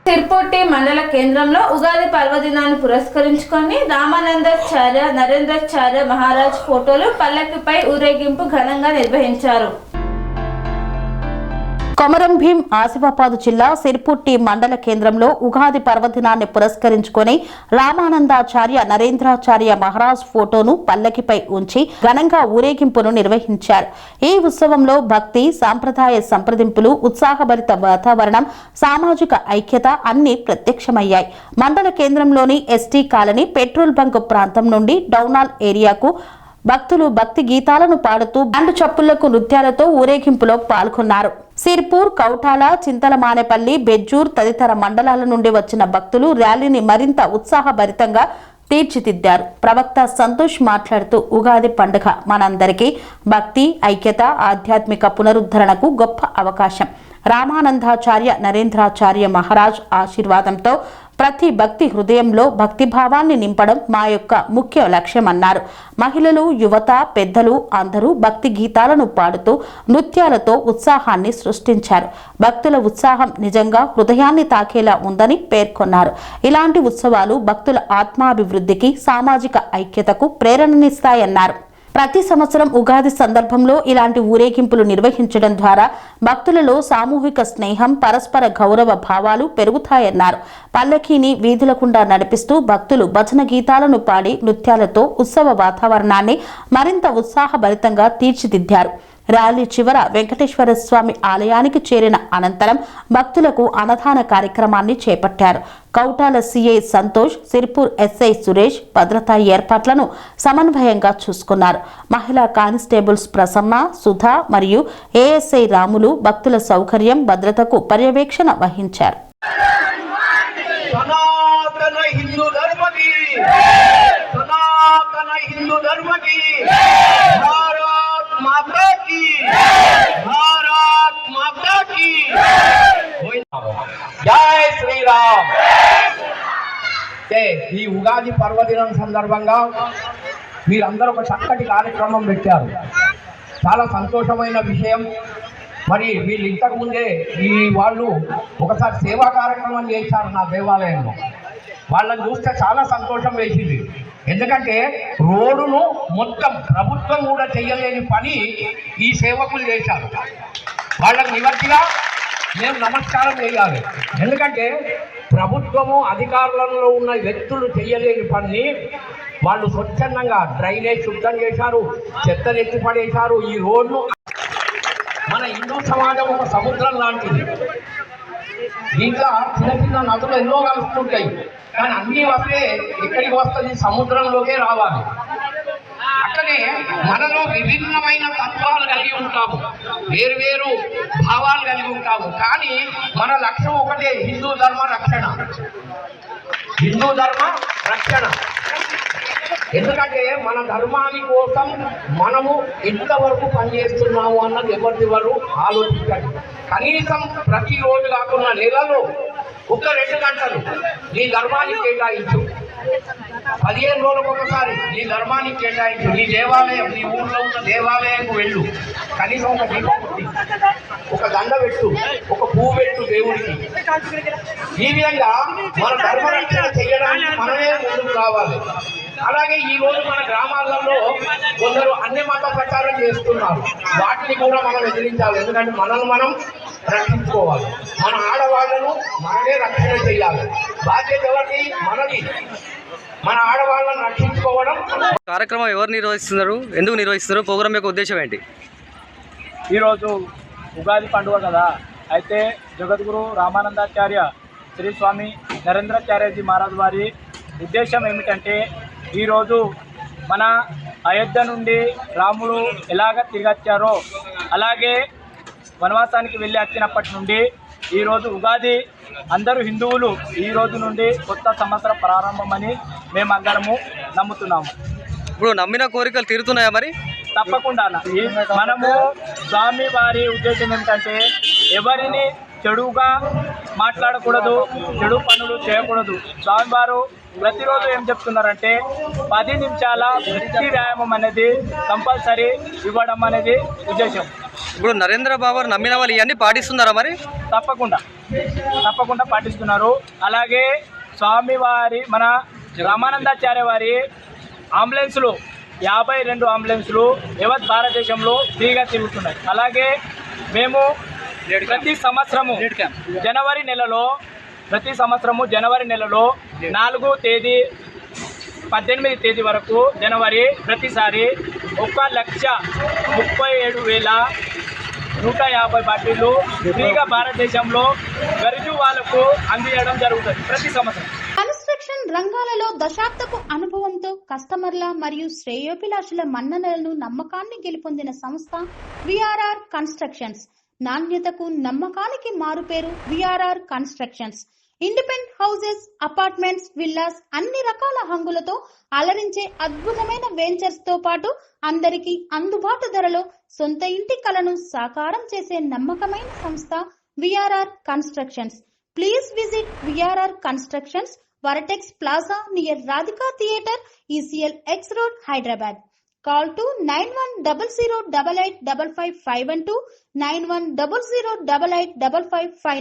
తిరుపతి మండల కేంద్రంలో ఉగాది పర్వదినాన్ని పురస్కరించుకొని రామానందాచార్య నరేంద్రాచార్య మహారాజ్ ఫోటోలు పల్లకిపై ఊరేగింపు ఘనంగా నిర్వహించారు. కొమరం భీం ఆసిఫాబాద్ జిల్లా సిర్పుట్టి మండల కేంద్రంలో ఉగాది పర్వదినాన్ని పురస్కరించుకొని రామానందాచార్య నరేంద్రాచార్య మహారాజ్ ఫోటోను పల్లకిపై ఉంచి ఘనంగా ఊరేగింపును నిర్వహించారు. ఈ ఉత్సవంలో భక్తి, సాంప్రదాయ సంప్రదింపులు, ఉత్సాహభరిత వాతావరణం, సామాజిక ఐక్యత అన్ని ప్రత్యక్షమయ్యాయి. మండల కేంద్రంలోని ఎస్టీ కాలనీ పెట్రోల్ బంక్ ప్రాంతం నుండి డౌనాల్ ఏరియాకు భక్తులు భక్తి గీతాలను పాడుతూ బ్యాండు చప్పుళ్లకు నృత్యాలతో ఊరేగింపులో పాల్గొన్నారు. సిర్పూర్, కౌటాల, చింతలమానేపల్లి, బెజ్జూర్ తదితర మండలాల నుండి వచ్చిన భక్తులు ర్యాలీని మరింత ఉత్సాహభరితంగా తీర్చిదిద్దారు. ప్రవక్త సంతోష్ మాట్లాడుతూ ఉగాది పండుగ మనందరికీ భక్తి, ఐక్యత, ఆధ్యాత్మిక పునరుద్ధరణకు గొప్ప అవకాశం. రామానందాచార్య నరేంద్రాచార్య మహారాజ్ ఆశీర్వాదంతో ప్రతి భక్తి హృదయంలో భక్తిభావాన్ని నింపడం మా యొక్క ముఖ్య లక్ష్యమన్నారు. మహిళలు, యువత, పెద్దలు అందరూ భక్తి గీతాలను పాడుతూ నృత్యాలతో ఉత్సాహాన్ని సృష్టించారు. భక్తుల ఉత్సాహం నిజంగా హృదయాన్ని తాకేలా ఉందని పేర్కొన్నారు. ఇలాంటి ఉత్సవాలు భక్తుల ఆత్మాభివృద్ధికి, సామాజిక ఐక్యతకు ప్రేరణనిస్తాయన్నారు. ప్రతి సంవత్సరం ఉగాది సందర్భంలో ఇలాంటి ఊరేగింపులు నిర్వహించడం ద్వారా భక్తులలో సామూహిక స్నేహం, పరస్పర గౌరవ భావాలు పెరుగుతాయన్నారు. పల్లకీని వీధుల గుండా నడిపిస్తూ భక్తులు భజన గీతాలను పాడి నృత్యాలతో ఉత్సవ వాతావరణాన్ని మరింత ఉత్సాహభరితంగా తీర్చిదిద్దారు. ర్యాలీ చివర వెంకటేశ్వర స్వామి ఆలయానికి చేరిన అనంతరం భక్తులకు అన్నదాన కార్యక్రమాన్ని చేపట్టారు. కౌటాల సిఐ సంతోష్, సిర్పూర్ ఎస్ఐ సురేష్ భద్రతా ఏర్పాట్లను సమన్వయంగా చూసుకున్నారు. మహిళా కానిస్టేబుల్స్ ప్రసన్న, సుధా మరియు ఏఎస్ఐ రాములు భక్తుల సౌకర్యం, భద్రతకు పర్యవేక్షణ వహించారు. జై శ్రీరామ్. ఈ ఉగాది పర్వదినం సందర్భంగా మీరందరూ ఒక చక్కటి కార్యక్రమం పెట్టారు. చాలా సంతోషమైన విషయం. మరి వీళ్ళు ఇంతకు ముందే వాళ్ళు ఒకసారి సేవా కార్యక్రమం చేశారు నా దేవాలయంలో. వాళ్ళని చూస్తే చాలా సంతోషం వేసింది. ఎందుకంటే రోడ్డును మొత్తం ప్రభుత్వం కూడా చేయలేని పని ఈ సేవకులు చేశారు. వాళ్ళకి నివర్తిగా మేము నమస్కారం చేయాలి. ఎందుకంటే ప్రభుత్వము అధికారులలో ఉన్న వ్యక్తులు చేయలేని పని వాళ్ళు స్వచ్ఛందంగా డ్రైనేజ్ శుద్ధం చేశారు, చెత్తను ఎత్తిపడేశారు. ఈ రోడ్ను మన హిందూ సమాజం ఒక సముద్రం లాంటిది. దీంట్లో చిన్న చిన్న నదులు ఎన్నో కలుస్తుంటాయి, కానీ అన్నీ వస్తే ఎక్కడికి వస్తుంది? సముద్రంలోకే రావాలి. అట్లనే మనలో విభిన్నమైన తత్వాలు కలిగి ఉంటాము, వేరు భావాలు కలిగి ఉంటాము, కానీ మన లక్ష్యం ఒకటే, హిందూ ధర్మ రక్షణ. హిందూ ధర్మ రక్షణ. ఎందుకంటే మన ధర్మాని కోసం మనము ఎంతవరకు పనిచేస్తున్నాము అన్నది ఎవరు ఆలోచించండి. కనీసం ప్రతిరోజు కాకుండా నెలలో ఒక 2 గంటలు నీ ధర్మానికి కేటాయించు. 15 రోజులకు ఒకసారి నీ ధర్మానికి కేటాయించు. నీ దేవాలయం, నీ ఊళ్ళో ఉన్న దేవాలయంకు వెళ్ళు. కనీసం ఒక దీపం పెట్టి, ఒక దండ పెట్టు, ఒక పువ్వు పెట్టు దేవుడికి. ఈ విధంగా మన ధర్మరక్షణ చేయడానికి మనమే ముందుకు రావాలి. అలాగే ఈ రోజు మన గ్రామాలలో కొందరు అన్ని మత ప్రచారం చేస్తున్నారు. వాటిని కూడా మనం ఎదిరించాలి. ఎందుకంటే మనల్ని మనం రక్షించుకోవాలి. మన ఆడవాళ్లను మనమే రక్షణ చేయాలి. బాధ్యత ఎవరిది? మనది. మన ఆడవాళ్ళను రక్షించుకోవడం. కార్యక్రమం ఎవరు నిర్వహిస్తున్నారు, ఎందుకు నిర్వహిస్తున్నారు, ప్రోగ్రాం యొక్క ఉద్దేశం ఏంటి? ఈరోజు ఉగాది పండుగ కదా, అయితే జగద్గురు రామానందాచార్య శ్రీ స్వామి నరేంద్రాచార్యజీ మహారాజ్ వారి ఉద్దేశం ఏమిటంటే, ఈరోజు మన అయోధ్య నుండి రాముడు ఎలాగ తిరిగొచ్చారో అలాగే వనవాసానికి వెళ్ళి వచ్చినప్పటి నుండి ఈరోజు ఉగాది అందరూ హిందువులు ఈ రోజు నుండి కొత్త సంవత్సరం ప్రారంభమని మేమందరము నమ్ముతున్నాము. ఇప్పుడు నమ్మిన కోరికలు తీరుతున్నాయా? మరి తప్పకుండా మనము స్వామి వారి ఉద్దేశం ఏమిటంటే ఎవరిని చెడుగా మాట్లాడకూడదు, చెడు పనులు చేయకూడదు. స్వామివారు ప్రతిరోజు ఏం చెప్తున్నారంటే 10 నిమిషాల వృత్తి వ్యాయామం అనేది కంపల్సరీ ఇవ్వడం అనేది ఉద్దేశం. ఇప్పుడు నరేంద్ర బాబు నమ్మిన వాళ్ళు ఇవన్నీ పాటిస్తున్నారా మరి? తప్పకుండా పాటిస్తున్నారు. అలాగే స్వామివారి మన రామానందాచార్య వారి అంబులెన్సులు 52 అంబులెన్సులు యావత్ భారతదేశంలో ఫ్రీగా తిరుగుతున్నాయి. అలాగే మేము ప్రతి సంవత్సరము జనవరి నెలలో 4 తేదీ 18 తేదీ వరకు జనవరి ప్రతిసారి 1,37,150 బాటిళ్ళు ఫ్రీగా భారతదేశంలో గరీబ్ వాళ్ళకు అందించడం జరుగుతుంది ప్రతి సంవత్సరం. కన్స్ట్రక్షన్ రంగాలలో దశాబ్దపు అనుభవంతో కస్టమర్ల మరియు శ్రేయోభిలాషుల మన్ననలను నమ్మకాన్ని గెలుపొందిన సంస్థ విఆర్ఆర్ కన్స్ట్రక్షన్స్. నాణ్యతకు నమ్మకానికి మారుపేరు VRR constructions. Independent houses, apartments, villas అన్ని రకాల హంగులతో అలరించే అద్భుతమైన వెంచర్స్ తో పాటు అందరికీ అందుబాటు ధరలో సొంత ఇంటి కలను సాకారం చేసే నమ్మకమైన సంస్థ VRR constructions. Please visit VRR constructions, Varatex Plaza near Radhika Theatre, ECL X Road, Hyderabad. Call to 910088555512, 9100885559.